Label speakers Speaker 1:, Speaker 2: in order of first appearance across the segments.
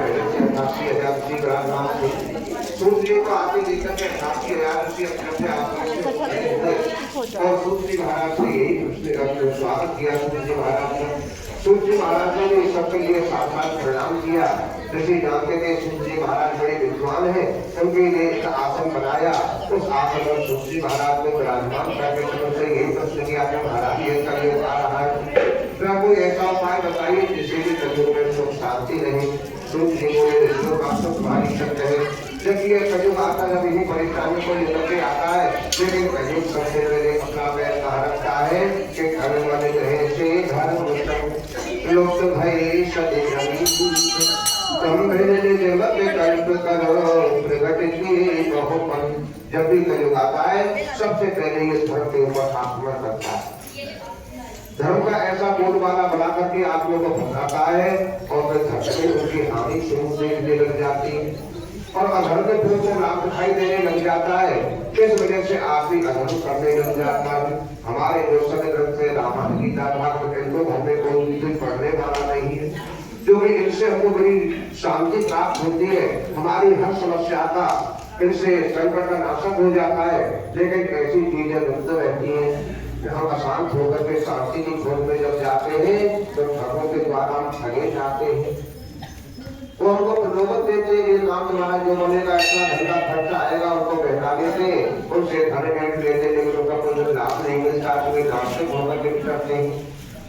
Speaker 1: पहले से 88,000 ऋषि विराजमान थे। सूर्य जी को आते लेकर के 88,000 ऋषि अपने और सूर्य जी महाराज से यही स्वागत किया। सूर्य जी महाराज ने इस सबके लिए साक्षात प्रणाम किया। ऋषि जानते थे सूर्य जी महाराज बड़े विद्वान हैं, उनके लिए एक आसन बनाया। उस आसन पर सूर्य जी महाराज को विराजमान करके उनसे यही प्रश्न किया कि महाराज ये कलयुग आ रहा है, क्या कोई ऐसा उपाय बताइए जिससे कि कलयुग में सुख शांति रहे। सूर्य जी बोले ऋषियों का सुख भारी शब्द है। देखिए कलयुग आता जब इन्हीं परेशानी को लेकर के आता है, लेकिन कलयुग सबसे पहले अपना पैर कहाँ रखता है कि घर वाले रहे से घर लोग तो भाई सदैव तुम मेरे जगत कल्प करो प्रगट की बहुपन। जब भी कलयुग आता है सबसे पहले ये धर्म के ऊपर आक्रमण करता है। धर्म का ऐसा बोलबाला बना करके आदमियों को भगाता है और फिर धर्म में उनकी हानि शुरू से लग जाती है और अधर्म के फल को लाभ दिखाई देने लग जाता है। इस वजह से आदमी अधर्म करने लग जाता है। हमारे जो सभी ग्रंथ से रामायण गीता भागवत इनको घर में कोई पढ़ने वाला नहीं है, जो कि इनसे हमको बड़ी शांति प्राप्त होती है। हमारी हर समस्या का इनसे संकट का नाशक हो जाता है। लेकिन ऐसी चीजें मुक्त रहती हैं, हम अशांत होकर के शांति की खोज में जब जाते हैं तो धर्मों के द्वारा हम ठगे जाते हैं। वो हमको प्रलोभन देते हैं कि काम तुम्हारा जो बनेगा इतना धन का खर्चा आएगा, उनको बहका देते उनसे धन लेते, लेकिन उनका कोई लाभ नहीं मिलता, कोई नाशक होकर के करते हैं।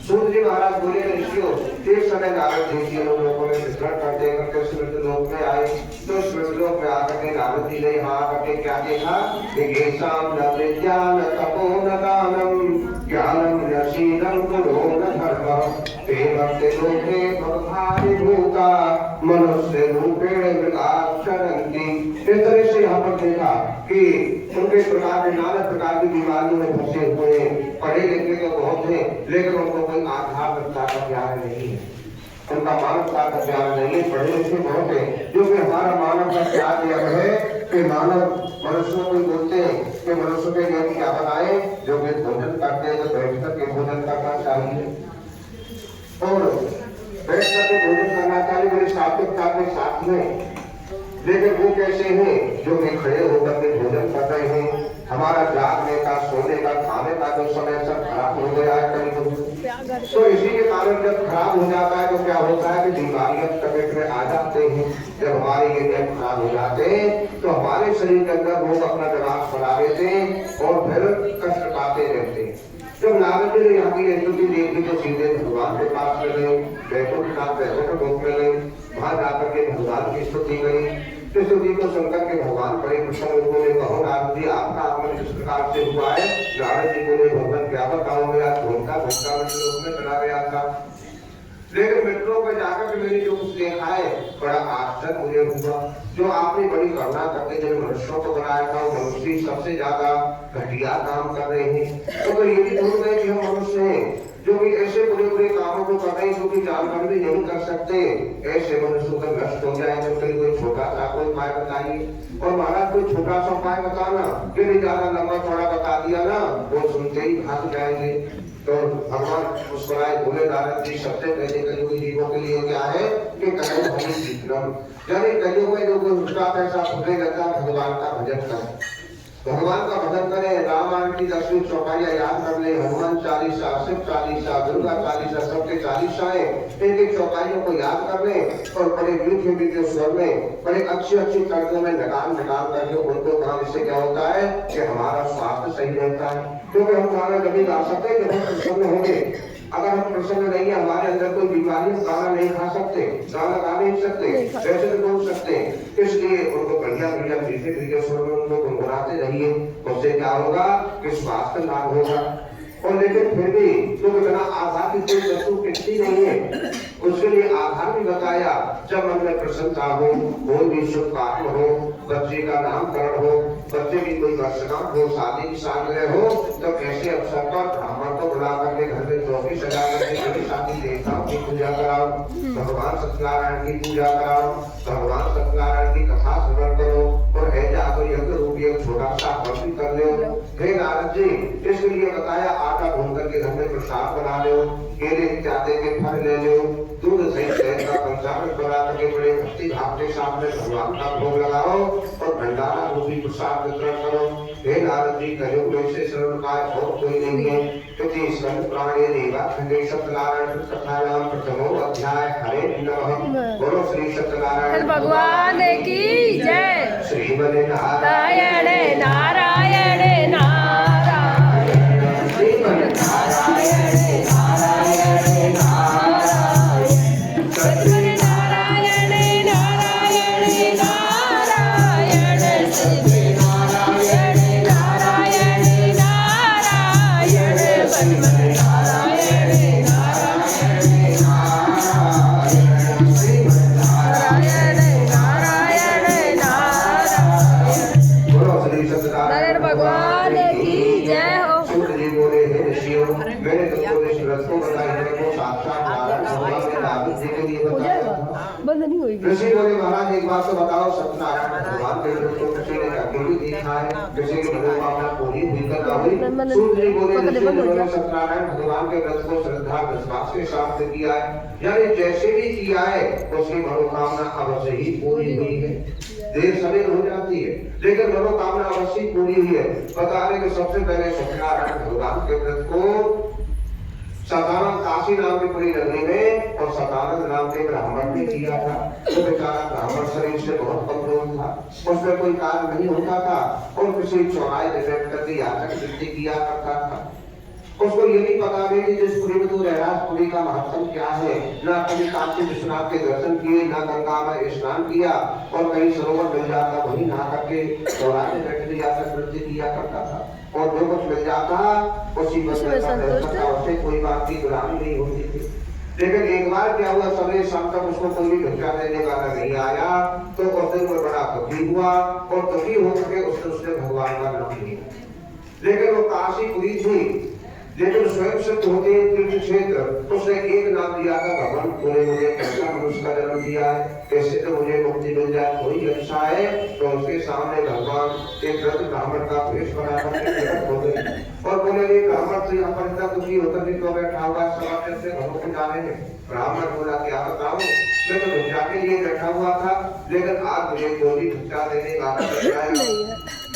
Speaker 1: सूर्य जी महाराज बोले ऋषियों, एक समय नारद जी जी लोगों को विचरण करते करते स्मृति लोक में आए। तो स्मृति लोक में आकर के नारद जी ने यहाँ करके क्या देखा कि गेसाम न विज्ञान तपो न दानम ज्ञानम न शीलम गुणो न धर्म ते भक्ति लोके भवभारि भूता मनुष्य रूपेण मृगाक्षरन्ति। इस तरह से यहाँ पर देखा कि उनके प्रकार के नाना प्रकार की बीमारियों में फंसे हुए, पढ़े लिखे तो बहुत हैं लेकिन उनको कोई आध्यात्मिकता का ज्ञान नहीं है, उनका मानवता का ज्ञान नहीं है। पढ़े लिखे बहुत है, जो कि हमारा मानव का क्या नियम है कि मानव मनुष्यों को बोलते हैं कि मनुष्य के नियम क्या बनाए, जो कि भोजन करते हैं तो बैठ करके भोजन करना चाहिए और बैठ करके भोजन करना चाहिए मेरे सात्विकता के साथ में। लेकिन वो कैसे हैं जो कि खड़े होकर के भोजन कर रहे हैं। हमारा जागने का, सोने का, खाने का जो समय सब खराब हो गया है कहीं तो इसी के कारण जब खराब हो जाता है तो क्या होता है कि बीमारियां तबियत में आ जाते हैं। जब हमारे ये नियम खराब हो जाते हैं तो हमारे शरीर के अंदर लोग अपना दिमाग बढ़ा देते हैं और फिर कष्ट पाते रहते हैं। जब नारद जी ने यहाँ की स्तुति देखी तो सीधे भगवान के पास में गए, बैकुंठनाथ बैकुंठ लोक में गए, वहां जाकर के भगवान की स्तुति गई। स्तुति को सुनकर के भगवान बड़े प्रसन्न हुए। कहो नारद जी आपका आगमन किस प्रकार से हुआ है। नारद जी बोले भगवान क्या बताऊं, मैं आज घूमता घूमता लोक में चला गया था, लेकिन मित्रों पर जाकर के मैंने जो कुछ देखा है बड़ा आश्चर्य मुझे हुआ। जो आपने बड़ी करुणा करके जब मनुष्यों को बनाया था वो मनुष्य सबसे ज्यादा घटिया काम कर रहे हैं। तो ये भी भूल गए कि हम मनुष्य हैं जो कि ऐसे बुरे बुरे कामों को कर रहे हैं जो कि जानकर भी नहीं कर सकते। ऐसे मनुष्यों का नष्ट हो जाएंगे तो कोई छोटा सा कोई उपाय बताइए। और महाराज कोई छोटा सा उपाय बताना, यदि ज्यादा लंबा थोड़ा बता दिया ना वो सुनते ही भाग जाएंगे। तो भगवान मुस्कुराए बोले नारद जी सबसे पहले कलयुगी जीवों के लिए क्या है कि कलयुग हमें सीखना, यानी कलयुग में जो कोई उसका पैसा भूले लगता भगवान का भजन करे, भगवान का भजन करें। रामायण की 10वीं चौपाइयां याद कर ले, हनुमान चालीसा, शिव चालीसा, दुर्गा चालीसा, सबके चालीसाएं एक एक चौपाइयों को याद कर ले और बड़े मीठे मीठे स्वर में बड़े अच्छी अच्छी तर्कों में निकाल करके उनको काम। इससे क्या होता है कि हमारा स्वास्थ्य सही रहता है, क्योंकि हम गाना कभी गा सकते जब हम प्रसन्न होंगे। अगर हम प्रसन्न नहीं है हमारे अंदर कोई बीमारी, गाना नहीं खा सकते, गाना गा नहीं सकते, वैसे तो बोल सकते। इसलिए उनको बढ़िया बढ़िया मीठे मीठे स्वर में उनको गुनगुनाते रहिए। उससे क्या होगा कि स्वास्थ्य लाभ होगा। और लेकिन फिर भी तो बिना आधार की कोई वस्तु टिकती नहीं है, उसके लिए आधार भी बताया। जब मन में प्रसन्नता हो, कोई भी शुभ काम हो, बच्चे का नामकरण हो, बच्चे की कोई वर्षगांठ हो, शादी की सालगिरह हो, तो ऐसे अवसर पर ब्राह्मण को बुला करके घर में चौकी सजा करके शादी देवताओं की पूजा कराओ, भगवान सत्यनारायण की पूजा कराओ, भगवान सत्यनारायण की कथा श्रवण करो और है जाकर यज्ञ रूपी एक छोटा सा हवन कर लो। हे नारद जी, इस उसके लिए बताया आटा भून करके घर में प्रसाद बना लो, केले इत्यादि के फल ले लो, दूध सहित शहद का पंचामृत बना करके बड़े भक्ति भाव के साथ में भगवान का भोग लगाओ और भंडारा रूपी प्रसाद वितरण करो। हे नारद जी कहो वैसे सरल काय और कोई नहीं है, क्योंकि संत प्राणी देवा खंडे सत्यनारायण कथायाम प्रथमो अध्याय हरे नमः। बोलो श्री सत्यनारायण
Speaker 2: भगवान की जय।
Speaker 1: श्रीमदे
Speaker 2: नारायण नारायण नारायण
Speaker 1: श्रीमदे
Speaker 2: नारायण नारायण नारायण सद्गुरु नारायण नारायण नारायण सद्गुरु नारायण नारायण नारायण सद्गुरु नारायण नारायण नारायण श्रीमद् नारायण नारायण नारायण।
Speaker 1: बोलो श्री सत्यनारायण
Speaker 2: भगवान की जय हो।
Speaker 1: सूर्य जी बोले हे ऋषियों, मैंने तुमको इस व्रत को बताया को साक्षात नारायण भगवान ने नारद जी के लिए बताया था।
Speaker 2: बंद नहीं हुई।
Speaker 1: ऋषि बोले महाराज एक बात तो बताओ, सत्यनारायण भगवान के व्रत को किसी ने अकेले देखा है, किसी की मनोकामना पूरी हुई कर ना हुई। सूर्य जी बोले ऋषि ने सत्यनारायण भगवान के व्रत को श्रद्धा विश्वास के साथ किया है, यानी जैसे भी किया है उसकी मनोकामना अवश्य ही पूरी हुई है। देर सवेर हो जाती है लेकिन मनोकामना अवश्य पूरी हुई है। बता रहे कि सबसे पहले सत्यनारायण भगवान के व्रत को सतानंद काशी नाम की पूरी नगरी में और सतानंद नाम के ब्राह्मण ने किया था। तो बेचारा ब्राह्मण शरीर से बहुत कमजोर था, उसमें कोई कार्य नहीं होता था और किसी चौराहे जगह करके याचक वृत्ति किया करता था। उसको ये नहीं पता है कि जिस पुरी में तू रह रहा है पुरी का महत्व क्या है। ना कभी काशी विश्वनाथ के दर्शन किए, ना गंगा में स्नान किया और कहीं सरोवर मिल जाता वहीं नहा करके चौराहे में बैठ के याचक वृत्ति किया करता था और जो कुछ मिल जाता उसी में उससे कोई बात की गुलामी नहीं होती थी। लेकिन एक बार क्या हुआ, सवेरे शाम तक उसको कोई भी भिक्षा देने वाला नहीं आया तो उस दिन में बड़ा दुखी हुआ और दुखी होकर के उसने भगवान का नाम लिया। लेकिन वो काशी पुरी थी लेकिन स्वयं सिद्ध होते तीर्थ क्षेत्र, उसने एक नाम दिया था भगवान तूने मुझे कैसा मनुष्य का जन्म दिया है, कैसे तो मुझे मुक्ति मिल जाए, कोई अच्छा है। तो उसके सामने भगवान एक व्रत ब्राह्मण का वेश बना करके प्रकट हो गए और बोले ये ब्राह्मण तो यहाँ पर इतना दुखी होकर भी तो बैठा हुआ है, समाज से घरों को जाने में। ब्राह्मण बोला क्या बताऊं, मैं तो भिक्षा के लिए बैठा हुआ था लेकिन आज मुझे कोई भी भिक्षा देने का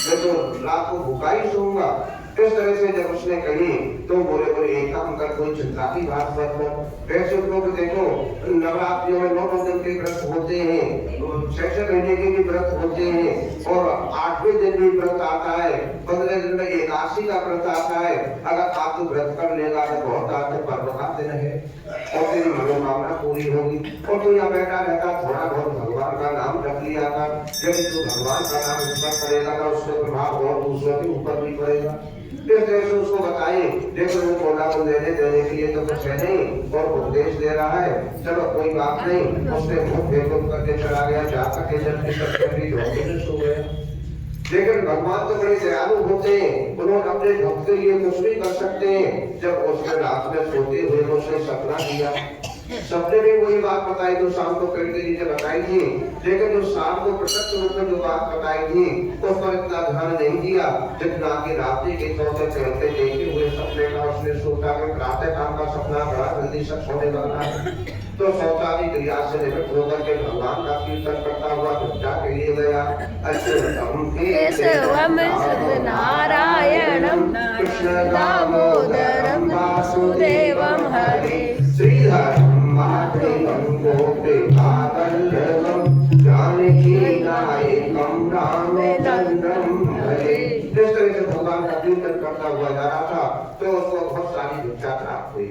Speaker 1: मैं तो रात को भूखा ही सोऊंगा। इस तरह से जब उसने कही तो बोले एक काम कर, कोई चिंता की बात मत कर। वैसे लोग देखो नवरात्रियों में 9 दिन के व्रत होते हैं, 6 महीने के भी व्रत होते हैं और 8वें दिन भी व्रत आता है, 15 दिन में एकादशी का व्रत आता है। अगर आप तो व्रत कर लेगा तो बहुत आपके पर्व का दिन है और तेरी मनोकामना पूरी होगी। और तू यहाँ बैठा रहता थोड़ा बहुत भगवान का नाम रख लिया था, यदि तू भगवान का नाम ऊपर करेगा तो उसका प्रभाव और दूसरों के ऊपर भी पड़ेगा। इस तरह से उसको बताइए, देखो वो बोला को देने के लिए तो कुछ है नहीं और उपदेश दे रहा है, चलो कोई बात नहीं। उसने मुंह बेकुब करके चला गया, जाकर के जब सो गया। लेकिन भगवान तो बड़े दयालु होते हैं, उन्होंने अपने भक्त के लिए कुछ भी कर सकते हैं। जब उसने रात में सोते हुए उसने सपना किया, सपने में वही बात बताई जो शाम को पेड़ के नीचे बताई थी, लेकिन जो शाम को प्रत्यक्ष रूप में जो बात बताई थी उस पर इतना ध्यान नहीं दिया जितना कि रात्रि के चौथे चलते देखे हुए सपने का उसने सोचा कि प्रातः काल का सपना बड़ा जल्दी सच होने वाला है। तो सोचा की क्रिया से निवृत्त होकर के भगवान का कीर्तन करता हुआ भिक्षा के लिए गया।
Speaker 2: नारायणं कृष्ण दामोदरं वासुदेवं हरे
Speaker 1: श्रीधर माधवं गोपे काकल्यं जानकी नायकं रामचंद्रं हरे। जिस तरह से भगवान का कीर्तन करता हुआ जा रहा था तो उसको बहुत सारी भिक्षा प्राप्त हुई।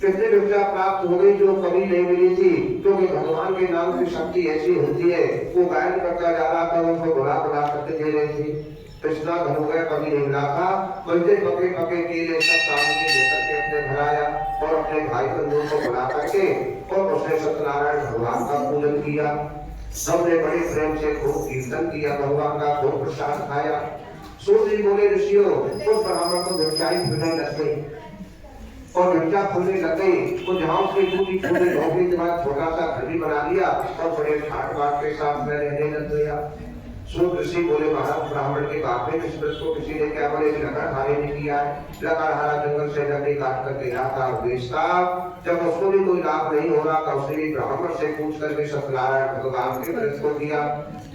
Speaker 1: कितनी भिक्षा प्राप्त हो गई जो कभी नहीं मिली थी, क्योंकि भगवान के नाम की शक्ति ऐसी होती है। वो गायन करता जा रहा था, उसको बुला बुला करके दे रही थी। कृष्णा घर हो गया, कभी नहीं मिला था। बल्कि पके पके केले सब सामने लेकर के अपने घर आया और अपने भाई बंधुओं को बुला करके और उसने सत्यनारायण भगवान का पूजन किया। सबने बड़े प्रेम से खूब कीर्तन किया, भगवान का खूब प्रसाद खाया। सूर्य जी बोले ऋषियों, उस ब्राह्मण को भिक्षाई फूलने लग गई और भिक्षा फूलने लग गई तो जहाँ उसकी पूरी फूलने झोंपड़ी के बाद छोटा सा घर भी बना लिया और बड़े ठाट बाट के साथ में रहने लग गया। सो ऋषि बोले महाराज ब्राह्मण के बाप है, इस व्रत को किसी ने क्या बोले लकड़हारे ने किया है। लकड़हारा जंगल से लकड़ी काट कर दे रहा था और बेचता, जब उसको भी कोई लाभ नहीं हो रहा था उसने भी ब्राह्मण से पूछ करके सत्यनारायण भगवान के व्रत को दिया,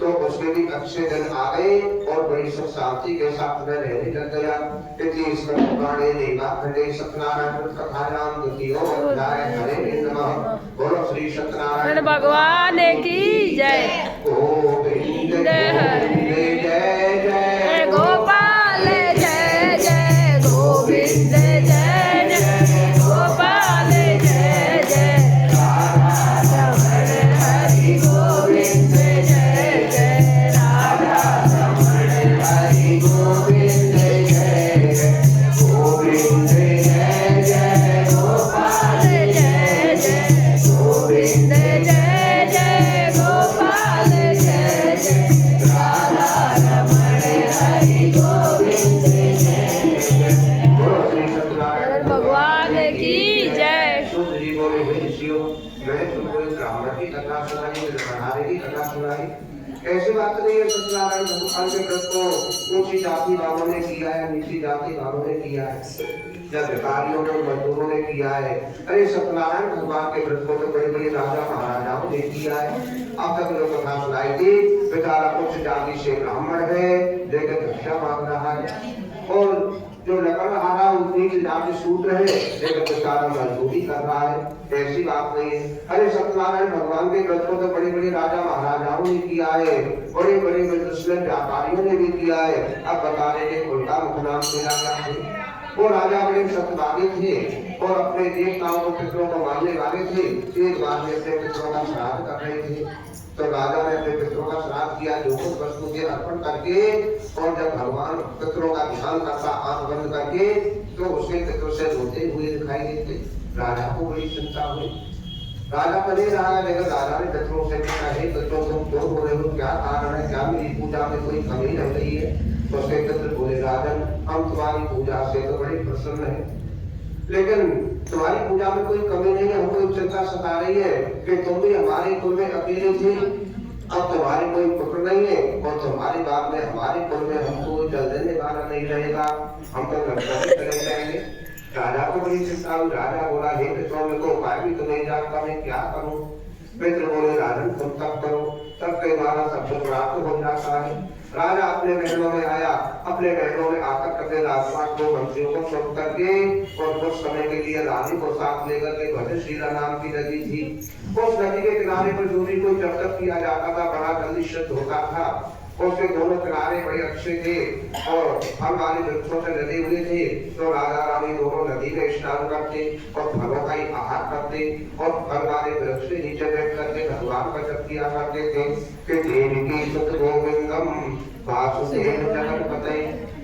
Speaker 1: तो उसके भी अच्छे दिन आ गए और बड़ी सुख शांति के साथ में रहने लग गया। इति स्कंदपुराणे नीलाखंडे सत्यनारायण व्रत कथायाम द्वितीयो अध्याय हरे नमः। बोलो श्री सत्यनारायण
Speaker 2: भगवान की जय।
Speaker 1: गोविंद जय जय जय
Speaker 2: गोपाल जय जय गोविंद जय जय गोपाल जय जय राधा रमण हरि गोविंद जय जय राधा रमण हरि गोविंद जय जय गोविंद जय जय गोपाल जय जय गोविंद जय जय गोपाल जय जय राधा रमण हरि गोविंद जय जय।
Speaker 1: बोलो श्री सत्यनारायण
Speaker 2: भगवान की जय।
Speaker 1: सूत जी बोले हे ऋषियों, मैं तुमको एक ब्राह्मण की कथा सुनाई, लकड़हारे की कथा सुनाई, ऐसी बात नहीं है। सत्यनारायण भगवान के व्रत को ऊंची जाति वालों ने किया है, नीची जाति वालों ने किया है, या व्यापारियों ने मजदूरों ने किया है। अरे सत्यनारायण भगवान के व्रत को तो बड़े बड़े राजा महाराजाओं ने किया है। अब तक जो कथा सुनाई थी, बेचारा उच्च जाति से ब्राह्मण है लेकिन भिक्षा मांग रहा है, और जो लकड़हारा नीच जाति शूद्र है लेकिन बेचारा मजदूरी कर रहा है। ऐसी बात नहीं है। अरे सत्यनारायण भगवान के व्रत को तो बड़े बड़े राजा महाराजाओं ने किया है, बड़े बड़े बिजनेसमैन व्यापारियों ने भी किया है। अब बता रहे थे उनका मुख नाम से राजा थे, वो राजा बड़े सत्यवादी थे और अपने देवताओं को पितरों को मानने वाले थे। एक बार में अपने पितरों का श्राद्ध कर रहे थे, तो राजा ने अपने पितरों का श्राद्ध किया जो कुछ वस्तु के अर्पण करके, और जब भगवान पितरों का ध्यान करता आंख बंद करके, तो उसके पितरों से रोते हुए दिखाई देते। राजा को बड़ी चिंता हुई, राजा बने रहा, लेकिन राजा ने पितरों से पूछा, हे पितरों तुम क्यों बोले हो, क्या कारण है, क्या मेरी पूजा में कोई कमी रह गई है? तो उसके पितर बोले, राजन हम तुम्हारी पूजा से तो बड़े प्रसन्न है, लेकिन तुम्हारी पूजा में कोई कमी नहीं है। हमको चिंता सता रही है कि तुम भी हमारे कुल में अकेले थे, अब तुम्हारे कोई पुत्र नहीं है, और तुम्हारी बात में हमारे कुल में हमको कोई जल देने वाला नहीं रहेगा, हम तो लड़का ही चले जाएंगे। राजा को बड़ी चिंता हुई। राजा बोला, हे पितरों में को उपाय भी तो नहीं जानता, मैं क्या करूं? पितर बोले, राजन तुम तब करो, तब के द्वारा सब कुछ प्राप्त हो जाता है। राजा अपने महलों में आया, अपने महलों में आकर करके राजपाट को मंत्रियों को सौंप करके, और कुछ समय के लिए रानी को साथ लेकर के भद्रशीला नाम की नदी थी, उस नदी के किनारे पर जो भी कोई जब तक किया जाता था बड़ा जल्दी शुद्ध होता था। उसके दोनों किनारे बड़े अच्छे थे और फल वाले वृक्षों से लदे हुए थे, तो राजा रानी दोनों नदी में स्नान करते और फलों का ही आहार करते, और फल वाले वृक्ष से नीचे बैठ करके भगवान का जप किया करते थे कि देवकी सुत गोविंदम वासुदेव जगतपते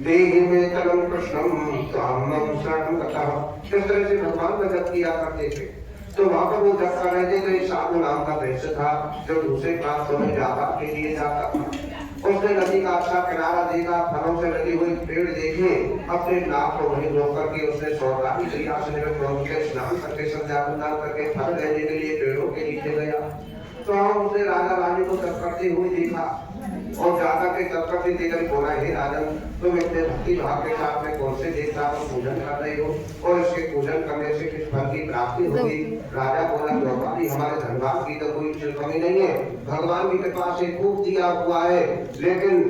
Speaker 1: देहि में चलम कृष्णम त्वामं शरणं गतः। इस तरह से भगवान का जप किया करते थे। तो वहां पर वो जप कर रहे थे, तो एक साधु नाम का वैश्य था जो दूसरे प्रांतों में व्यापार के लिए जाता था। उसने नदी का अच्छा किनारा देखा, फलों से लगे हुए पेड़ देखे, अपने नाव को वहीं रोक करके उसने सौदारी क्रिया से निकल स्नान करके संध्या वंदन करके फल लेने के लिए पेड़ों के नीचे गया। तो हम उसने राजा रानी को तप करते हुए देखा, और जाकर के तप करते देखकर बोला, हे राजन तुम इतने भक्ति भाव के साथ में कौन से देवता को पूजन कर रहे हो, और इसके पूजन करने से किस फल की प्राप्ति होगी? राजा बोला, द्रौपदी हमारे धनवान की तो कोई कमी नहीं है, भगवान की कृपा से खूब दिया हुआ है, लेकिन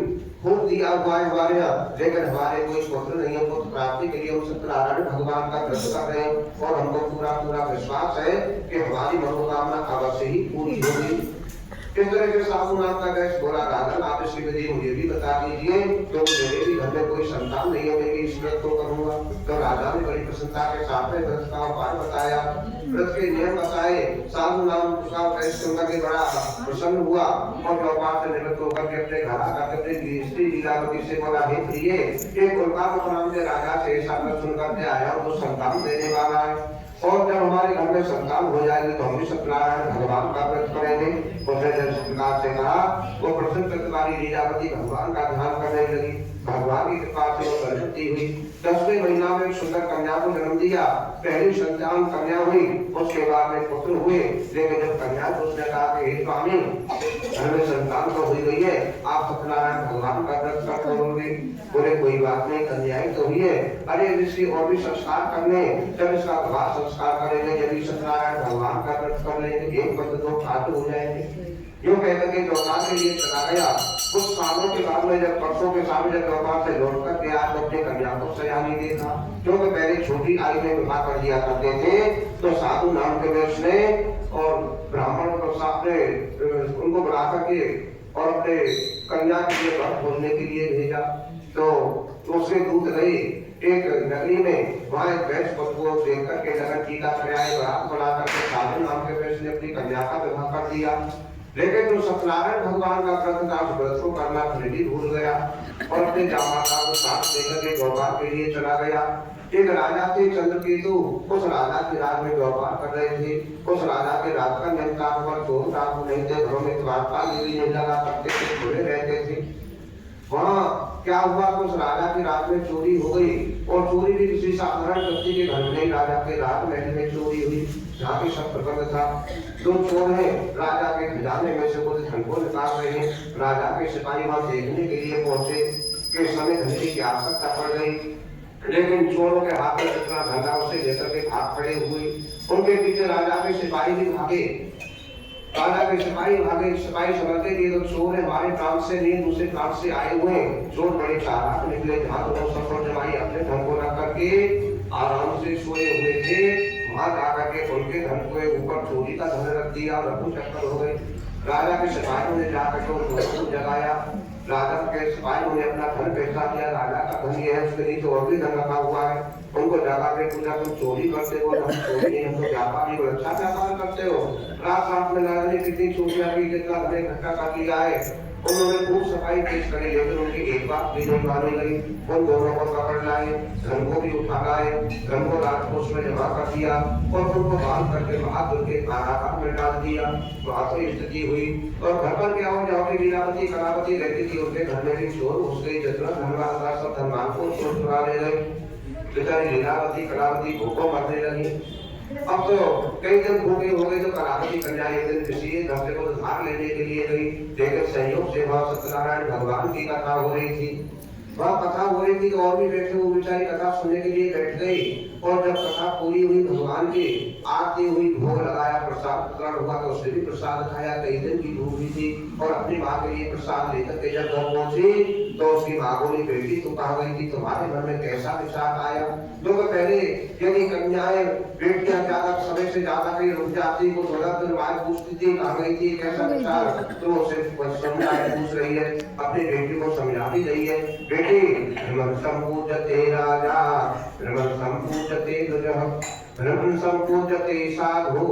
Speaker 1: खूब दिया हुआ है हमारे यहाँ, लेकिन हमारे कोई पुत्र नहीं है। पुत्र प्राप्ति के लिए हम सत्यनारायण भगवान का व्रत कर रहे हैं, और हमको पूरा पूरा विश्वास है कि हमारी मनोकामना अवश्य ही पूरी होगी। इस तरह के साधु नाम का गैस बोला, राजन आप इसकी विधि मुझे भी बता दीजिए, तो मेरे भी घर में कोई संतान नहीं है, मैं भी इस व्रत को करूंगा। तो राजा ने बड़ी प्रसन्नता के साथ में व्रत का उपाय बताया, व्रत के नियम बताए। साधु नाम का गैस सुनकर के बड़ा प्रसन्न हुआ, और व्यापार से निवृत्त होकर के अपने घर आकर अपने गृहस्थी लीलावती से बोला, हे प्रिय एक उल्का नाम के राजा से ऐसा सुनकर के आया, वो संतान देने वाला है, और जब हमारे घर में संतान हो जाएगी तो हम भी सत्यनारायण भगवान का व्रत करेंगे। उसने जब प्रकार से कहा, वो प्रसन्न तुम्हारी लीलावती भगवान का ध्यान करने लगी। भगवान की कृपा से वो गर्भवती हुई। 10वें महीना में एक सुंदर कन्या को जन्म दिया। पहली संतान कन्या हुई, उसके बाद में पुत्र हुए। लेकिन जब कन्या को उसने कहा कि हे स्वामी, घर में संतान तो हुई गई है, आप सत्यनारायण भगवान का व्रत कर करोगे? बोले कोई बात नहीं, कन्याएं तो हुई है, अरे इसकी और भी संस्कार करने, जब इसका विवाह संस्कार करेंगे, जब सत्यनारायण भगवान का व्रत कर लेंगे, एक पद दो खाते हो जाएंगे। यूं कहकर के चौपाल के लिए चला गया। कुछ सालों के बाद में जब परसों के सामने जब चौपाल से लौट कर गया तो अपने कन्या को सयानी देखा, क्योंकि पहले छोटी आयु में विवाह कर दिया करते थे। तो साधु नाम के वेश ने और ब्राह्मणों को साथ में उनको बुला करके और अपने कन्या के लिए व्रत बोलने के लिए भेजा। तो उसके दूत गई एक नगरी में, वहां एक वैश्य को देख करके लगन टीका कराए, बारात बुला करके साधु नाम के वेश ने अपनी कन्या का विवाह कर दिया। लेकिन जो सत्यनारायण भगवान का व्रत था, उस व्रत को करना फिर भी भूल गया और अपने जामाता को साथ लेकर के व्यापार के लिए चला गया। एक राजा थे चंद्रकेतु, उस राजा के राज में व्यापार कर रहे थे। उस राजा के राज का नियंत्रण पर चोर डाकू नहीं थे, घरों में द्वारपाल भी नहीं लगा करते थे, खुले रहते थे। वहाँ क्या हुआ कि उस राजा के राज में चोरी हो गई, और चोरी भी किसी साधारण व्यक्ति के घर में, राजा के राज महल में चोरी हुई, जहाँ की सब प्रबंध था। दो चोर हैं, राजा के खजाने में से कुछ धन को निकाल रहे हैं। राजा के सिपाही वहां देखने के लिए पहुंचे कि समय धन की आवश्यकता पड़ गई, लेकिन चोरों के हाथ में जितना धन था उसे लेकर के भाग खड़े हुए। उनके पीछे राजा के सिपाही भी भागे। राजा के सिपाही भागे, सिपाही समझते कि तो चोर हमारे प्रांत से नहीं दूसरे प्रांत से आए हुए हैं। चोर बड़े चालाक निकले, जहाँ दोनों सफर जमाई अपने धन को रख करके आराम से सोए हुए थे, वहां जाकर के उनके धन के ऊपर चोरी का धन रख दिया और रफू चक्कर हो गए। राजा के सिपाहियों ने जाकर के उनको जगाया। राजा के सिपाहियों ने अपना धन पहचान लिया, राजा का धन ये है, उसके नीचे और भी धन रखा हुआ है। उनको जगा के पूछा, तुम चोरी करते हो? हम चोरी नहीं, हम तो व्यापारी हो। अच्छा व्यापार करते हो? रात रात में राजा ने कितनी चोरियां की, कितना धन इकट्ठा कर लिया है। उन्होंने खूब सफाई पेश करी, लेकिन उनकी एक बात भी नहीं मानी गई। उन दोनों को पकड़ लाए, धन को भी उठा लाए, धन को राजकोष में जमा कर दिया और उनको बांध करके बहादुर के कारागार में डाल दिया। वहां तो स्थिति हुई। और घर पर क्या हो जाओ कि लीलावती कलावती रहती थी, उनके घर में भी चोर घुस गई। जितना धनवान था सब धनवान को चोर चुरा ले गए। बेचारी लीलावती कलावती भूखों मरने लगी। अब तो कई दिन भूखे हो गए, तो कलावती कन्या एक दिन किसी घर से को उधार लेने के लिए गई, लेकिन संयोग से वहां सत्यनारायण भगवान की कथा हो रही थी। वहां कथा हो रही थी तो और भी बैठे हुए बेचारी कथा सुनने के लिए बैठ गई। और जब कथा पूरी हुई, भगवान की आरती हुई, भोग लगाया, प्रसाद ग्रहण हुआ, तो उसने भी प्रसाद खाया। कई दिन की भूख भी थी और अपनी माँ के लिए प्रसाद लेकर के जब घर पहुंची तो उसकी माँ बोली, बेटी तू कहाँ गई थी? तुम्हारे घर में कैसा प्रसाद आया? जो पहले यदि कन्याएं बेटियां ज्यादा समय से ज्यादा कहीं रुक जाती, वो थोड़ा दिन बाद पूछती थी कहाँ गई थी, कैसा प्रसाद? तो उसे समझाए पूछ रही है, अपनी बेटी को समझा भी रही है, बेटी ब्रह्म संपूजते राजा, ब्रह्म संपूजते दुर्जः, ब्रह्म संपूजते साधु,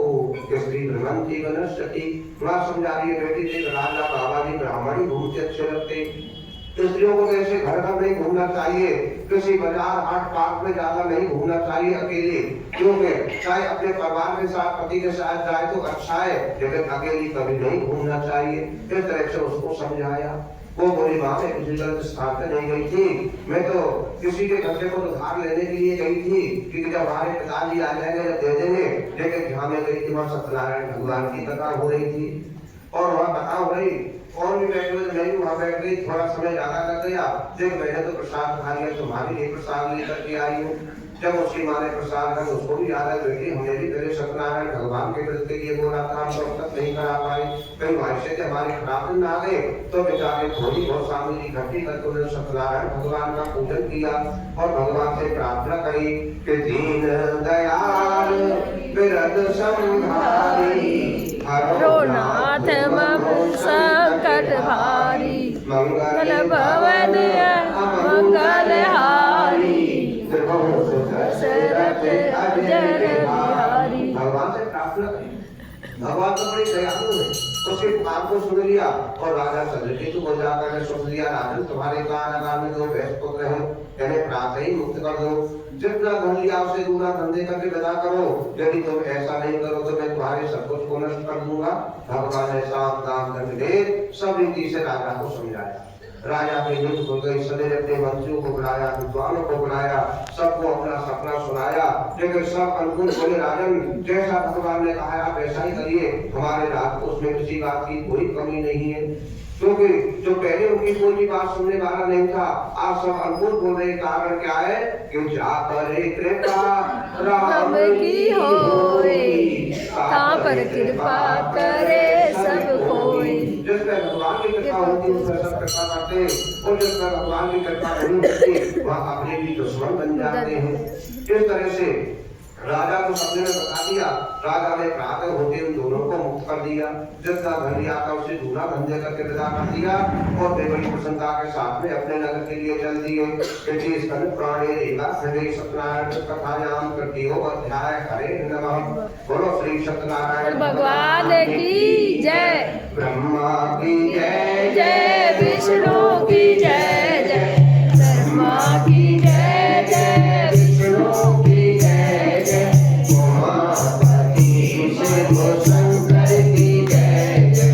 Speaker 1: श्री ब्रह्मंति वनस्पति। वहाँ समझा रही है, बेटी देख राजा बाबा जी ब्राह्मण ही बहुत अच्छे लगते। स्त्रियों को ऐसे घर घर नहीं घूमना चाहिए, किसी बाजार हाट पार्क में ज्यादा नहीं घूमना चाहिए अकेले, क्योंकि चाहे अपने परिवार के साथ पति के साथ जाए तो अच्छा है, लेकिन अकेली कभी नहीं घूमना चाहिए। इस तरह से उसको समझाया। वो बोली, माँ मैं किसी गलत स्थान पे नहीं गई थी, मैं तो किसी के घर से को उधार लेने के लिए गई थी कि जब हमारे पिताजी आ जाएंगे जब दे देंगे। लेकिन जहाँ मैं गई थी वहाँ सत्यनारायण भगवान की कथा हो रही थी और वहाँ कथा हो रही और भी बैठ गई, नहीं वहाँ बैठ गई, थोड़ा समय ज्यादा लग गया। देख मैंने तो प्रसाद खा लिया, तुम्हारे लिए प्रसाद लेकर के आई हूँ। जब उसकी माँ ने प्रसाद का उसको भी याद है, बेटी हमने भी तेरे सत्यनारायण भगवान के व्रत के लिए बोला था, हम तब तक नहीं करा पाए, कहीं भविष्य से हमारे खराब दिन आ गए। तो बेचारे थोड़ी बहुत सामग्री इकट्ठी करके उन्होंने सत्यनारायण भगवान का पूजन किया और भगवान से प्रार्थना करी कि दीन दयाल बिरद संहारी,
Speaker 2: हरो नाथ मम संकट भारी, मंगल भवन मंगल हारी, दशरथ अजर बिहारी।
Speaker 1: भगवान से प्रार्थना करी। भगवान तो बड़ी दयालु है, उसके पुकार को सुन लिया और राजा चंद्रकेतु को जाकर के सुन लिया, राजन तुम्हारे कारागार में दो वैश्य पुत्र हैं, इन्हें प्रातः ही मुक्त कर दो। जितना धन लिया उसे दूना धन दे करके विदा करो, यदि तुम ऐसा नहीं करो तो मैं तुम्हारे सब कुछ को नष्ट कर दूंगा। भगवान ने साम दाम धन दे सब रीति से राजा को समझाया। राजा के युद्ध हो गई, सदैव अपने मंत्रियों को बुलाया, विद्वानों को बुलाया, सबको अपना सपना सुनाया, लेकिन सब अनुकूल बोले राजन जैसा भगवान ने कहा आप ऐसा ही करिए, हमारे राज को उसमें किसी बात की कोई कमी नहीं है। क्योंकि जो पहले उनकी कोई भी बात सुनने वाला नहीं था, आप सब अनुकूल बोल रहे, कारण क्या है कि जा करे कृपा राम की होई,
Speaker 2: ता पर कृपा करे सब कोई।
Speaker 1: जिसमें भगवान की कृपा होती है उसमें सब कृपा करते हैं, और जिसमें भगवान की कृपा नहीं होती वह अपने भी दुश्मन बन जाते हैं। इस तरह से राजा को सपने में बता दिया, राजा ने प्रातः होते उन दोनों को मुक्त कर दिया, जितना धन लिया था उसे दूना धन देकर के विदा कर दिया, और वे बड़ी प्रसन्नता के साथ में अपने नगर के लिए चल दिए। प्राणे देवा हृदय सत्यनारायण कथायाम करती हो अध्याय हरे नमः। बोलो श्री सत्यनारायण
Speaker 2: भगवान की जय,
Speaker 1: ब्रह्मा की जय,
Speaker 2: जय विष्णु की जय, जय ब्रह्मा की जय, जय विष्णु की जय, जय
Speaker 1: उमापति शिव शंकर की जय, जय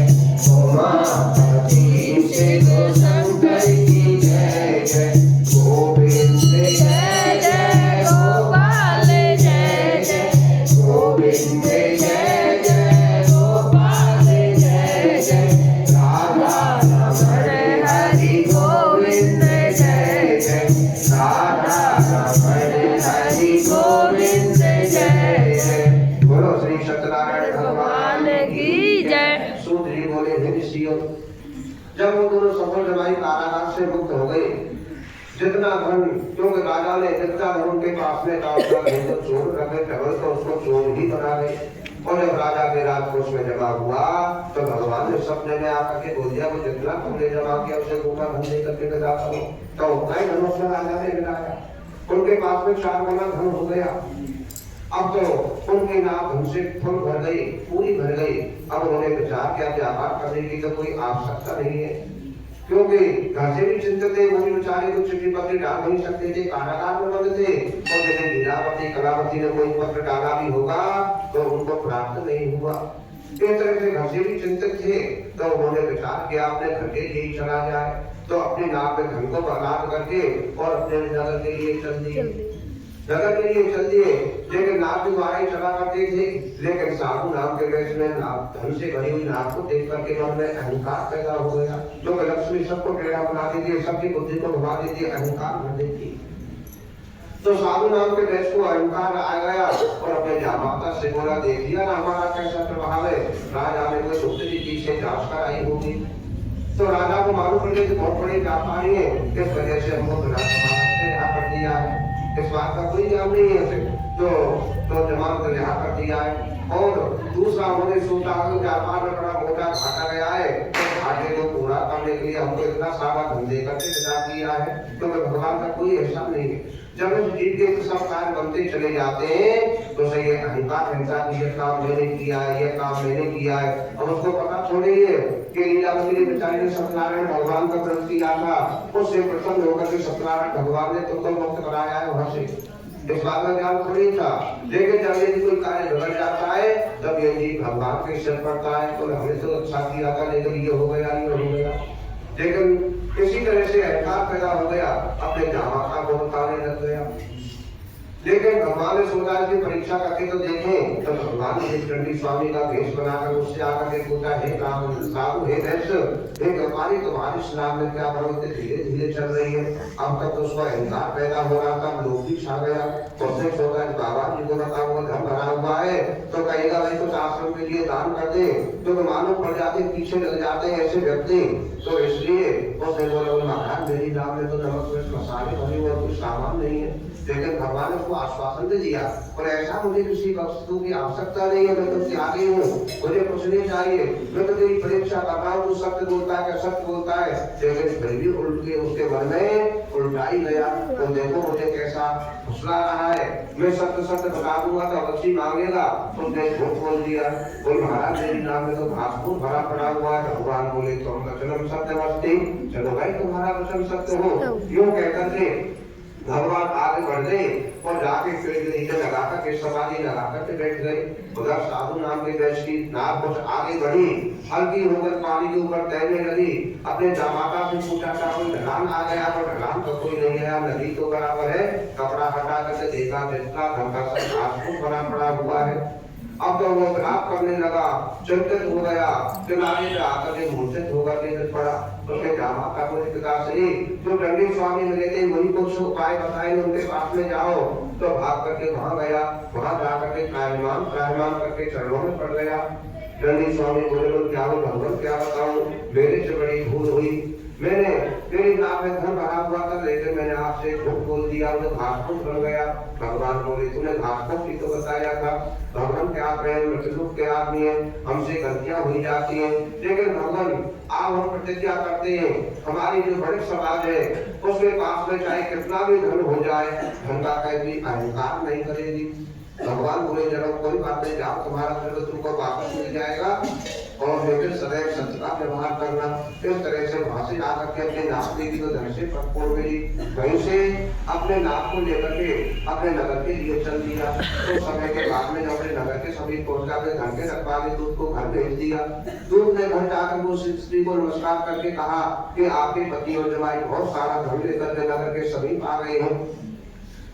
Speaker 1: उमापति शिव शंकर की जय, जय गोविंद
Speaker 2: जय, जय गोपाल जय, जय
Speaker 1: गोविंद जय, जय
Speaker 2: गोपाल जय, जय
Speaker 1: राधा
Speaker 2: रमण हरि गोविंद जय, जय
Speaker 1: राधा रमण हरि
Speaker 2: गोविंद जय, जय
Speaker 1: बोलो श्री सत्यनारायण
Speaker 2: भगवान की जय।
Speaker 1: सूत जी बोले हे ऋषियों, जब वो दोनों सफल जमाई कारागार से मुक्त हो गए, जितना धन, क्योंकि राजा ने जितना धन उनके पास में था उसका धन तो चोर रखे टेबल तो उसको चोर ही बना गए, और जब राजा के राजकोष में जमा हुआ तो भगवान ने सपने में आकर के बोल दिया वो जितना तुमने जमा किया उसे दूसरा धन देकर के विदा करो, तो उतना ही धन उसमें राजा ने मिलाया, उनके पास में 4 गुना धन हो गया। अब तो उनके नाम धन से फुल भर गई, पूरी भर गई। अब उन्होंने विचार किया व्यापार करने की तो कोई आवश्यकता नहीं है, क्योंकि घर से भी चिंतित थे, वो भी बेचारे को चिट्ठी पत्र डाल नहीं सकते थे, कारागार में बंद थे, और जैसे लीलावती कलावती ने कोई पत्र डाला भी होगा तो उनको प्राप्त नहीं हुआ। इस तरह से घर से भी चिंतित थे, तो उन्होंने विचार किया अपने घर के लिए चला जाए, तो अपने नाम पे धन को बर्बाद करके और अपने नगर के लिए चल दिए, नगर के लिए चल दिए। लेकिन नाव के द्वारा ही चला करते थे, लेकिन साधु नाम के वेश में धन से भरी हुई नाव को देख करके मन में अहंकार पैदा हो गया, जो लक्ष्मी सबको टेढ़ा बना देती है, सबकी बुद्धि को घुमा देती है, अहंकार भर देती है। तो साधु नाम के वेश को अहंकार आ गया और अपने जामाता से बोला देखिए ना हमारा कैसा प्रभाव है, राजा ने कोई गुप्त की चीज से जांच कराई होगी। तो राजा को मालूम पड़ गया कि बहुत बड़ी व्यापारी है, इस वजह से हमको रिहा कर दिया है, इस बात का कोई ज्ञान नहीं है उसे, तो जमानत रिहा कर दिया है। और दूसरा उन्होंने सोचा कि व्यापार में बड़ा मोटा घाटा गया है, तो घाटे को पूरा करने के लिए हमको इतना सारा धन देकर के विदा किया है, क्योंकि भगवान का कोई एहसान नहीं है। जब इस जीव के सब कार्य बनते चले जाते हैं तो सही अहंकार हिंसा की ये काम मैंने किया है, ये काम मैंने किया है, और उसको पता थोड़ी है कि लीलावती ने बेचारे ने सत्यनारायण भगवान का व्रत किया था, उससे प्रसन्न होकर के सत्यनारायण भगवान ने तुमको मुक्त कराया है वहां से, इस बात का ज्ञान थोड़ी था। लेकिन जब यदि कोई कार्य बिगड़ जाता है तब ये जीव भगवान के सिर पड़ता है, तो हमने तो अच्छा किया था लेकिन ये हो गया, ये हो गया। लेकिन इसी तरह से अहंकार पैदा हो गया, अपने जामाता को बताने लग गया। लेकिन भगवान ने सोचा कि परीक्षा करके तो देखें, तो भगवान ने चंडी स्वामी का भेष बनाकर उससे आकर के पूछा हे राम साधु हे वैश्य हे व्यापारी तुम्हारी स्नान में क्या बढ़ोतरी धीरे धीरे चल रही है। अब तक तो उसका अहंकार पैदा हो रहा था, लोभ भी छा गया, उसने सोचा बाबा जी को बताऊंगा धन भरा हुआ है तो कहेगा भाई कुछ आश्रम के लिए दान कर दे, तो मालूम पड़ जाते पीछे लग जाते हैं ऐसे व्यक्ति, तो इसलिए उसने बोला महाराज मेरी नाम में तो नमक मिर्च मसाले भरे हुए कुछ सामान नहीं है। लेकिन भगवान ने उसको आश्वासन दे दिया और ऐसा मुझे किसी वस्तु की आवश्यकता नहीं है, मैं तुमसे आगे हूँ, मुझे कुछ नहीं चाहिए, मैं तो तेरी परीक्षा कर रहा हूँ, तू सत्य बोलता है सत्य बोलता है। लेकिन फिर भी उल्ट के उसके मन में उल्टा ही गया, तो देखो मुझे कैसा फुसला रहा है, मैं सत्य सत्य बता दूंगा तो बच्ची मांगेगा, उसने झूठ बोल दिया, बोल महाराज मेरी नाम में तो घासफूस भरा पड़ा हुआ है। भगवान बोले तुम वचनम सत्यमस्ति, चलो भाई तुम्हारा वचन सत्य हो। यूं कहकर के भगवान आगे बढ़ गए और जाके पेड़ के नीचे लगा कर समाधि लगा कर बैठ गए। उधर साधु नाम के दृष्टि नाव कुछ आगे बढ़ी, हल्की होकर पानी के ऊपर तैरने लगी। अपने दामादा से पूछा था कोई ढलान आ गया, पर ढलान तो कोई नहीं है, नदी तो बराबर है। कपड़ा हटा करके देखा जिसका ढंका से घास फूस बना पड़ा हुआ है। अब तो वो अपराध करने लगा, चिंतित हो गया, किनारे पे आकर के मूर्छित होकर के गिर पड़ा। उसके दामाद का मुझे पिता से जो दंडी स्वामी मिले थे वही कुछ उपाय बताए, उनके पास में जाओ। तो भाग करके वहां गया, वहां जा करके कायमान करके चरणों में पड़ गया। दंडी स्वामी बोले क्या हो भगवान, क्या बताऊं, मेरे से बड़ी भूल हुई। मैंने तेरी नाम में धन भरा हुआ था, लेकिन मैंने आपसे झूठ बोल दिया, तो घास फूस बन गया। भगवान बोले तूने घास फूस ही तो बताया था। भगवान क्या कहे, मृत्यु के आदमी है, हमसे गलतियां हुई जाती हैं, लेकिन भगवान आप हम प्रतिज्ञा करते हैं, हमारी जो बड़े समाज है उसके पास में चाहे कितना भी धन हो जाए, धन का कभी अहंकार नहीं करेगी। भगवान बोले जरा कोई बात नहीं, जाओ तुम्हारा धन तुमको वापस मिल जाएगा, और लेकिन सदैव सत्य का व्यवहार करना। इस तरह से वहां से आकर के अपने नाक देवी को धन से पटकोड़ गई, वहीं से अपने नाक को लेकर के अपने नगर के लिए चल दिया। तो समय के बाद में जब अपने नगर के सभी पहुंचा के घर के रखवाले दूध को घर भेज दिया। दूध ने घर जाकर वो स्त्री को नमस्कार करके कहा कि आपके पति और जमाई बहुत सारा धन लेकर के नगर के समीप आ गए हैं।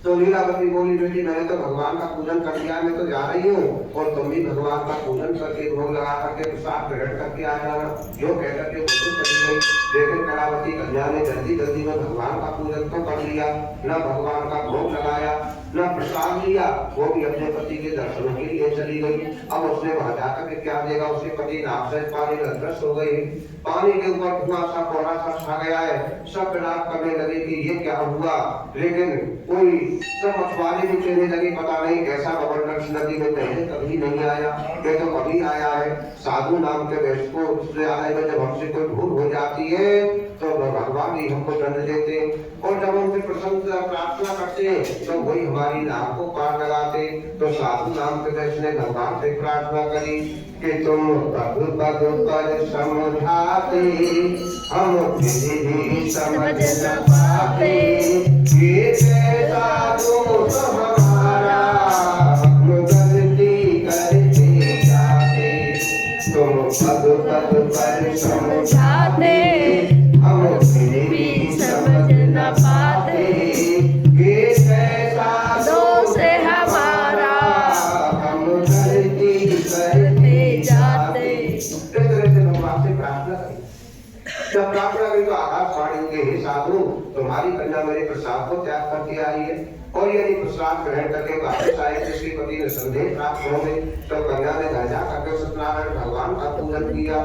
Speaker 1: तो लीलावती बोली बेटी मैंने तो भगवान का पूजन कर लिया, मैं तो जा रही हूँ, और तुम भी भगवान का पूजन करके भोग लगा करके प्रसाद प्रकट करके आ जाना। जो कहकर के वो चली गई। लेकिन कलावती कन्या ने जल्दी जल्दी में भगवान का पूजन तो कर लिया, न भगवान का भोग लगाया, न प्रसाद लिया, वो भी अपने पति के दर्शनों के लिए चली गई। अब उसने वहां जाकर के क्या देगा, उसके पति नाक से पानी में ग्रस्त हो गए। पानी के ऊपर धुआं सा कोहरा सा छा गया है। सब विलाप करने लगे कि ये क्या हुआ, लेकिन कोई सब मछुआरे भी कहने लगे पता नहीं ऐसा गवर्नर नदी में पहले कभी नहीं आया, ये तो कभी आया है। साधु नाम के वैश्य को उससे आने में जब हमसे कोई भूल हो जाती है तो भगवान ही हमको दंड देते, और जब उनसे प्रशंसा प्रार्थना करते तो वही हमारी नाम को पार लगाते। तो साधु नाम के वैश्य ने भगवान से प्रार्थना करी कि तुम पद पद पर समझाते, हम किसी भी समझ न पाते, ये कैसा दोष हमारा, हम गलती करते जाते। तुम पद पद पर समझाते, हम किसी भी समझ न पाते, ये कैसा दोष हमारा, हम गलती करते जाते। इस तरह से भगवान से प्रार्थना करी। जब प्रार्थना करी तो आकाशवाणी के हे साधु, तुम्हारी कन्या मेरे प्रसाद को त्याग करके आई है, और यदि प्रसाद ग्रहण करके वापस आए किसी पति ने संदेह प्राप्त हो गए। तो कन्या ने घर जा करके सत्यनारायण भगवान का पूजन किया,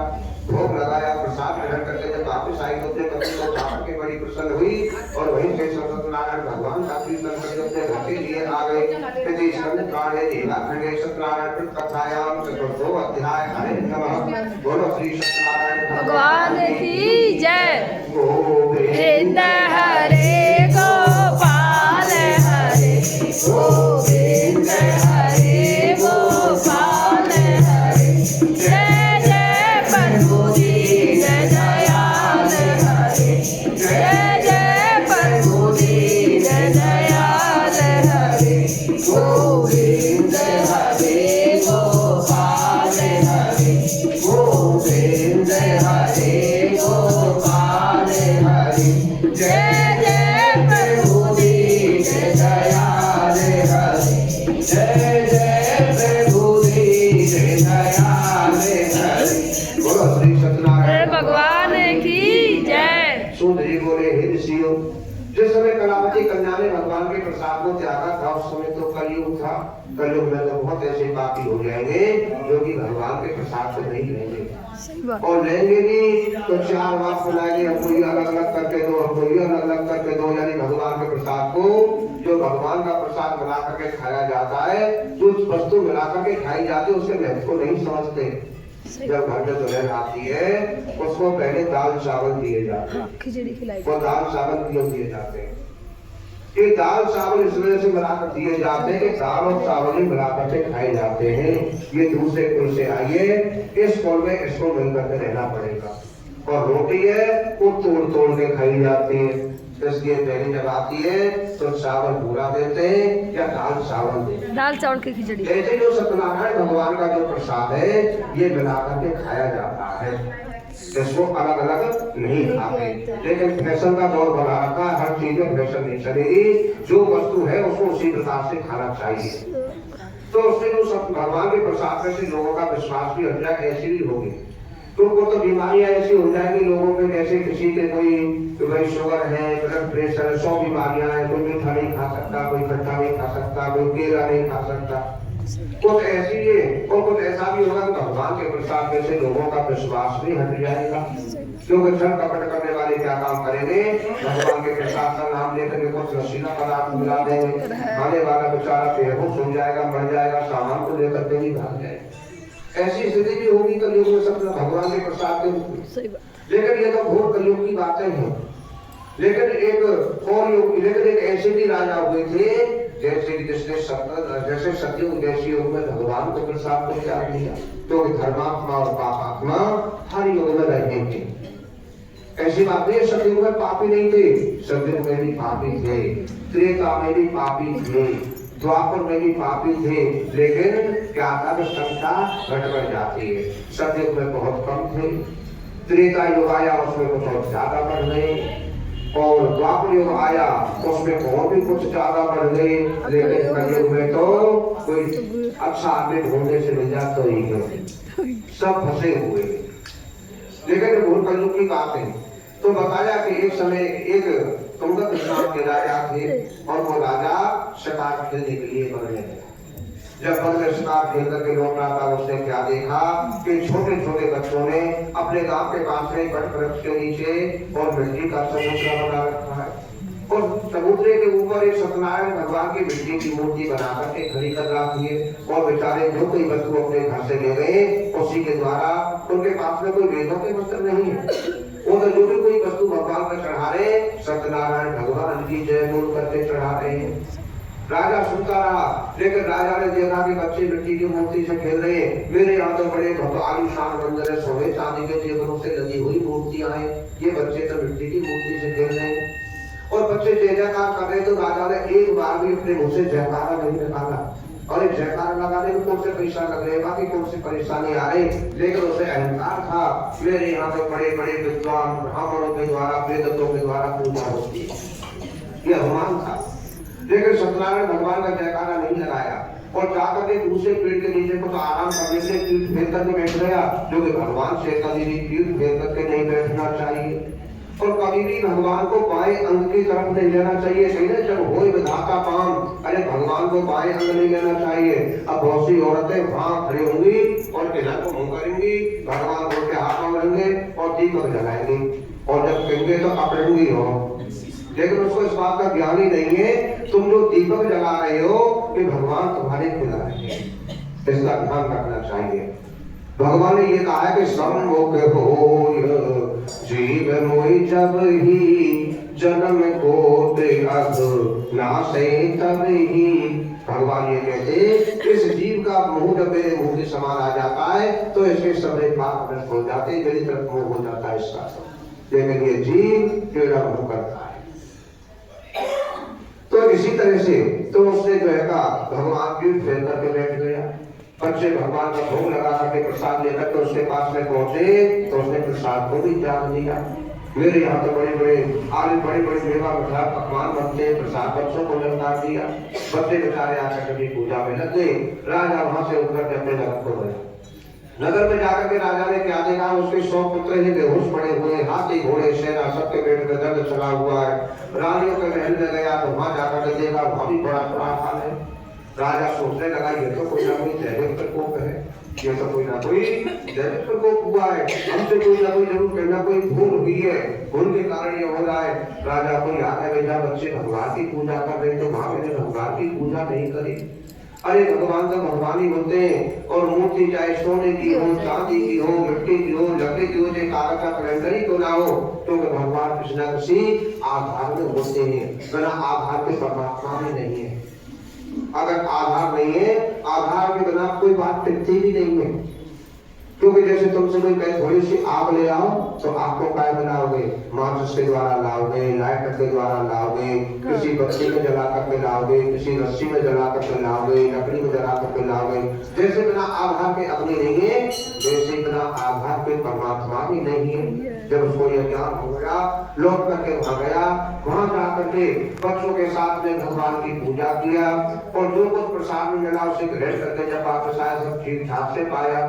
Speaker 1: भोग लगाया, प्रसाद ग्रहण करके जब वापस आई तो अपने पति को पाकर के बड़ी प्रसन्न हुई, और वहीं से सत्यनारायण भगवान का कीर्तन करके अपने घर के लिए आ गए। यदि स्कंद प्राणे देवा खंडे सत्यनारायण कथायाम चतुर्थो अध्याय हरे नमः। बोलो श्री सत्यनारायण
Speaker 2: भगवान की जय। गोविंद हरे गोपाल हरे, गोविंद हरे गोपाल हरे, जय जय प्रभु दीन दयाल हरे, जय जय प्रभु दीन दयाल हरे, गोविंद हरे गोपाल हरे, गोविंद हरे गोपाल हरे, जय जय प्रभु दीन दयाल हरे, जय जय प्रभु दीन दयाल हरे। बोलो श्री सत्यनारायण भगवान की जय।
Speaker 1: सूत जी बोले हे ऋषियों, जिस समय कलावती कन्या ने भगवान के प्रसाद को त्यागा था उस समय तो कलयुग था। कलयुग में तो बहुत ऐसे पापी हो जाएंगे जो कि भगवान के प्रसाद से नहीं लेंगे, और लेंगे भी तो चार बात सुनाएंगे, हमको ये अलग अलग करके दो, हमको ये अलग अलग करके दो। यानी भगवान के प्रसाद को, जो भगवान का प्रसाद बना करके खाया जाता है, जो वस्तु मिला करके खाई जाती है उसके महत्व को नहीं समझते। जब घर में दुल्हन आती है उसको पहले दाल चावल दिए जाते हैं,
Speaker 2: खिचड़ी खिलाई,
Speaker 1: वो दाल चावल क्यों दिए जाते हैं? ये दाल चावल इस वजह से मिलाकर दिए जाते हैं कि दाल और चावल ही मिलाकर के खाए जाते हैं। ये दूसरे कुल से आइए, इस कुल में इसको मिलकर के रहना पड़ेगा। और रोटी है वो तोड़ तोड़ के खाई जाती है, इसलिए पहली जब आती है तो चावल पूरा देते हैं या दाल चावल देते हैं।
Speaker 2: दाल चावल की खिचड़ी।
Speaker 1: ऐसे जो सत्यनारायण भगवान का जो प्रसाद है ये मिलाकर के खाया जाता है, इसको अलग अलग नहीं खाते। लेकिन फैशन का दौर बना रखा, हर चीज में फैशन नहीं चलेगी, जो वस्तु है उसको उसी प्रकार से खाना चाहिए। तो उससे जो सब भगवान के प्रसाद में से लोगों का विश्वास भी हट जाए, ऐसी भी होगी। तो वो तो बीमारियां ऐसी हो जाएंगी लोगों में, जैसे किसी के कोई शुगर है, ब्लड प्रेशर है, 100 बीमारियां हैं, कोई मीठा नहीं खा सकता, कोई खट्टा नहीं खा सकता, कोई केला नहीं खा सकता। कुछ ऐसी है और कुछ ऐसा भी होगा कि भगवान के प्रसाद में से लोगों का विश्वास भी हट जाएगा, क्योंकि छल कपट करने वाले क्या काम करेंगे, भगवान के प्रसाद का नाम लेकर के कुछ नशीला पदार्थ मिला देंगे, खाने वाला बेचारा बेहोश हो जाएगा, मर जाएगा, सामान को लेकर के नहीं भाग जाएगा। ऐसी स्थिति भी होगी कलयुग में, सब भगवान के प्रसाद के रूप में। लेकिन ये तो घोर कलयुग की बातें हैं। लेकिन एक ऐसे भी राजा हुए थे जैसे सतयुग जैसे युग में भगवान के प्रसाद को त्याग दिया, क्योंकि धर्मात्मा और पापात्मा हर युग में रहेंगे। ऐसी बात नहीं, सतयुग में पापी नहीं थे, सतयुग में भी पापी थे, त्रेता में भी पापी थे, द्वापर में भी पापी थे, लेकिन क्या था कि संख्या घट जाती है। सतयुग में बहुत कम थे, त्रेता युग आया उसमें कुछ और ज्यादा बढ़ गए, और द्वापर युग आया उसमें और भी कुछ ज्यादा बढ़ गए, लेकिन कलयुग में तो कोई अच्छा आदमी ढूंढने से मिल जाता ही है, सब फंसे हुए। लेकिन भूल कलयुग की बात है। तो बताया कि एक समय एक तुंगत नाम के राजा थे, और वो राजा शिकार खेलने के लिए बन गया। जब वन में शिकार खेल करके लौट रहा था, उसने क्या देखा कि छोटे छोटे बच्चों ने अपने गांव के पास में वट वृक्ष के नीचे और मिट्टी का समुद्र बना रखा है, और समुद्र के ऊपर एक सत्यनारायण भगवान की मिट्टी की मूर्ति बना करके खड़ी कर रखी है। और बेचारे जो कोई वस्तु अपने घर से ले गए उसी के द्वारा, उनके पास में कोई वेदों के वस्त्र नहीं है, वो तो जो भी कोई वस्तु भगवान को चढ़ा रहे, सत्यनारायण भगवान की जय बोल करके चढ़ा रहे हैं। राजा सुनता रहा, लेकिन राजा ने देखा कि बच्चे मिट्टी की मूर्ति से खेल रहे हैं, मेरे यहाँ तो बड़े आलीशान मंदिर है, सोने चांदी के जेवरों से लगी हुई मूर्तियां हैं, ये बच्चे तो मिट्टी की मूर्ति से खेल रहे हैं। और बच्चे जय जयकार कर रहे, तो राजा ने एक बार भी अपने मुंह से जयकारा नहीं निकाला। और एक जयकार लगाने में कौन से पैसा लग रहे, बाकी कौन सी परेशानी आ रही, लेकिन उसे अहंकार था, मेरे यहाँ तो बड़े बड़े विद्वान ब्राह्मणों के द्वारा, वेदों के द्वारा पूजा होती है, यह अभिमान था। लेकिन सत्यनारायण भगवान का जयकारा नहीं लगाया, और जाकर के दूसरे पेड़ के नीचे कुछ आराम करने से पीठ फेर करके बैठ गया, जो कि भगवान से कभी भी पीठ फेर करके नहीं बैठना चाहिए। और कभी भी भगवान को बाएं अंग की तरफ नहीं लेना चाहिए। सही ना, जब होए विधाता काम, अरे भगवान को बाएं अंग नहीं लेना चाहिए। अब बहुत सी औरतें वहां खड़ी होंगी और तिलक को मुंह करेंगी, भगवान को उनके हाथ में लेंगे और दीपक जलाएंगे, और जब कहेंगे तो अपड़ेंगी हो, लेकिन उसको इस बात का ज्ञान ही नहीं है, तुम जो दीपक जला रहे हो कि भगवान तुम्हारे खिला रहे हैं, इसका ध्यान रखना चाहिए। भगवान ने ये कहा है कि सम्मुख हो जीवन मोहि जब ही जन्म को देहत नासे तब ही। भगवान ये कहते इस जीव का मुंह जब मेरे मुंह के समान आ जाता है तो इसके सभी पाप नष्ट हो जाते हैं, मेरी तरफ मुंह हो जाता है इसका, लेकिन ये जीव टेढ़ा मुंह करता है। तो इसी तरह से तो उसने जो है भगवान पीठ फेर करके बैठ गया। बच्चे भगवान का भोग लगा करके प्रसाद लेकर तो उसके पास में पहुंचे, तो उसने प्रसाद को भी त्याग दिया। मेरे यहाँ तो बड़े बड़े मेवा मिठाई पकवान बनते हैं, प्रसाद बच्चों को लगा दिया, बच्चे बेचारे आकर कभी पूजा में लग गए। राजा वहां से उठकर अपने नगर को गया। नगर में जाकर के राजा ने क्या देखा, उसके 100 पुत्र ही बेहोश पड़े हुए, हाथी घोड़े सेना सबके पेट में दर्द चला हुआ है। रानियों के महल में गया तो वहां जाकर के देखा वहां भी बड़ा हाल है। राजा सोचने लगा ये तो कोई ना कोई जैविक प्रकोप है, ये तो कोई ना कोई जैविक प्रकोप हुआ है, हमसे कोई ना कोई जरूर कोई ना कोई भूल हुई है, भूल के कारण ये हो रहा है। राजा को याद है बेटा बच्चे भगवान की पूजा कर रहे तो वहां मैंने भगवान की पूजा नहीं करी। अरे भगवान तो भगवान ही होते हैं, और मूर्ति चाहे सोने की हो, चांदी की हो, मिट्टी की हो, लकड़ी की हो, चाहे कागज का कैलेंडर ही क्यों ना हो, तो भगवान किसी न किसी आधार में होते हैं, बिना आधार के परमात्मा में नहीं है। अगर आधार नहीं है, आधार के बिना कोई बात टिकती भी नहीं है। क्योंकि जैसे तुमसे कोई कहे थोड़ी सी आग ले आओ तो आग को काय बनाओगे, माचिस के द्वारा लाओगे, लाइटर के द्वारा लाओगे, किसी बत्ती में जला करके लाओगे, किसी रस्सी में जला करके लाओगे, लकड़ी में जला करके लाओगे। जैसे बिना आधार के अग्नि नहीं है, वैसे बिना आधार के परमात्मा भी नहीं है। जब उसको यह ज्ञान हो गया, लौट करके वहां गया, वहां जाकर के बच्चों के साथ में भगवान की पूजा किया और जो कुछ प्रसाद में मिला उसे ग्रहण करके जब वापस आया सब ठीक ठाक से पाया।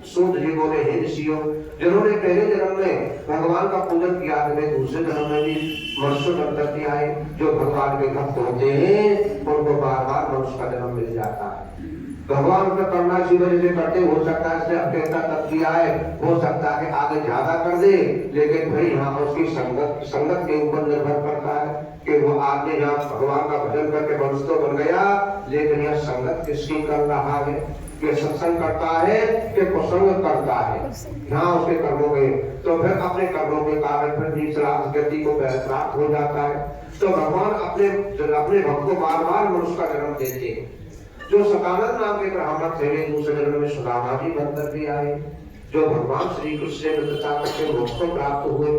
Speaker 1: सूत जी बोले, हे ऋषियों, जिन्होंने पहले जन्म में भगवान का पूजन किया, वे दूसरे जन्म में भी मनुष्य जन्म करके आए। जो भगवान के भक्त होते हैं उनको बार बार मनुष्य का जन्म मिल जाता है। भगवान का करना इसी वजह से करते, हो सकता है इसने अपेक्षा तक किया है, हो सकता है कि आगे ज्यादा कर दे, लेकिन भाई यहाँ उसकी संगत के ऊपर निर्भर करता है कि वो आगे यहाँ भगवान का भजन करके मनुष्य तो बन गया, लेकिन यह संगत किसकी कर रहा है, कि सत्संग करता है कि कुसंग करता है। यहाँ उसके कर्मों के तो फिर अपने कर्मों के कारण फिर निचला गति को प्राप्त हो जाता है। तो भगवान अपने भक्त को बार बार मनुष्य का जन्म देते हैं। जो सतानंद नाम के ब्राह्मण थे, वे दूसरे जन्म में सुदामा जी बन करके आए, जो भगवान श्री कृष्ण से मित्रता करके मोक्ष को प्राप्त हुए।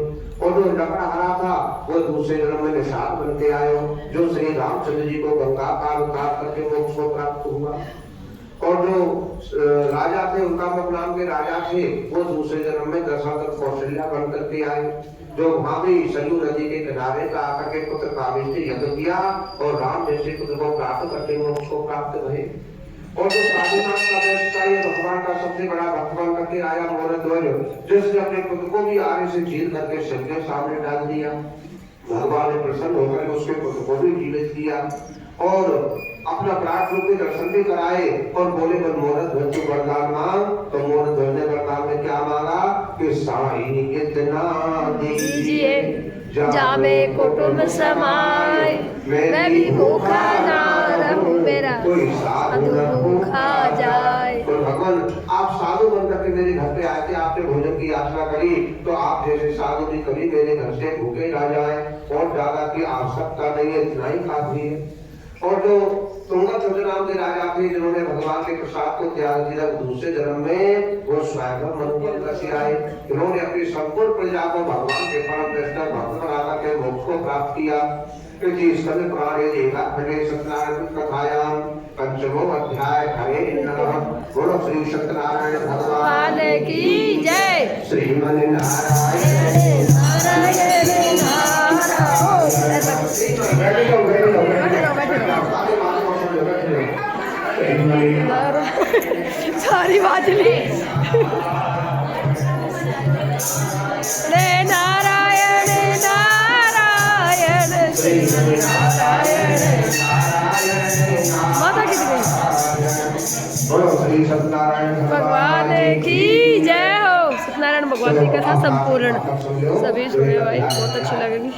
Speaker 1: और जो लकड़ा हरा था वो दूसरे जन्म में निषाद बन के आयो, जो श्री रामचंद्र जी को गंगा पार उतार करके मोक्ष को प्राप्त हुआ। और जो राजा थे, उनका नाम के राजा थे, वो दूसरे जन्म में दशरथ कौशल्या बन करके आए, जो वहां भी सरयू नदी के किनारे का आकर के पुत्र काव्य से यज्ञ किया और राम जैसे पुत्र को प्राप्त करके मोक्ष को प्राप्त हुए। और जो साधुनाथ का व्यवसाय भगवान का सबसे बड़ा भगवान करके आया मोरध्वज, जिसने अपने पुत्र को भी आगे से चीर करके सिर के सामने डाल दिया। भगवान ने प्रसन्न होकर उसके पुत्र को भी जीवित किया और अपना प्राण रूप के दर्शन भी कराए और बोले बन मोरध्वज को वरदान मांग। तो मोरध्वज ने वरदान में क्या मांगा कि साई इतना दीजिए
Speaker 2: जामे कुटुंब समाए, मैं भी भूखा ना रहूं, मेरा साधु भूखा जाए।
Speaker 1: तो भगवान आप साधु बनकर के मेरे घर पे आए थे, आपने भोजन की याचना करी, तो आप जैसे साधु भी कभी मेरे घर से भूखे ना जाए और ज्यादा की आवश्यकता नहीं है, इतना ही काफी है। और जो तुंगध्वज नाम के राजा थे, जिन्होंने भगवान के प्रसाद को त्याग दिया, दूसरे जन्म में वो स्वयं मनुष्य से आए। इन्होंने अपनी संपूर्ण प्रजा को भगवान के परम दृष्टा भक्त बना के मोक्ष को प्राप्त किया। स्कंद पुराणे एकाखंडे सत्यनारायण कथायां पंचमो अध्याय हरे नमः। बोलो श्री सत्यनारायण भगवान
Speaker 2: की जय।
Speaker 1: श्रीमन नारायण
Speaker 2: नारायण सारी बात ली रे नारायण नारायण श्री नारायण माता की जय।
Speaker 1: बोलो श्री सत्यनारायण
Speaker 2: भगवान की जय हो। सत्यनारायण भगवान की कथा संपूर्ण सभी सुने भाई, बहुत अच्छी लगेगी।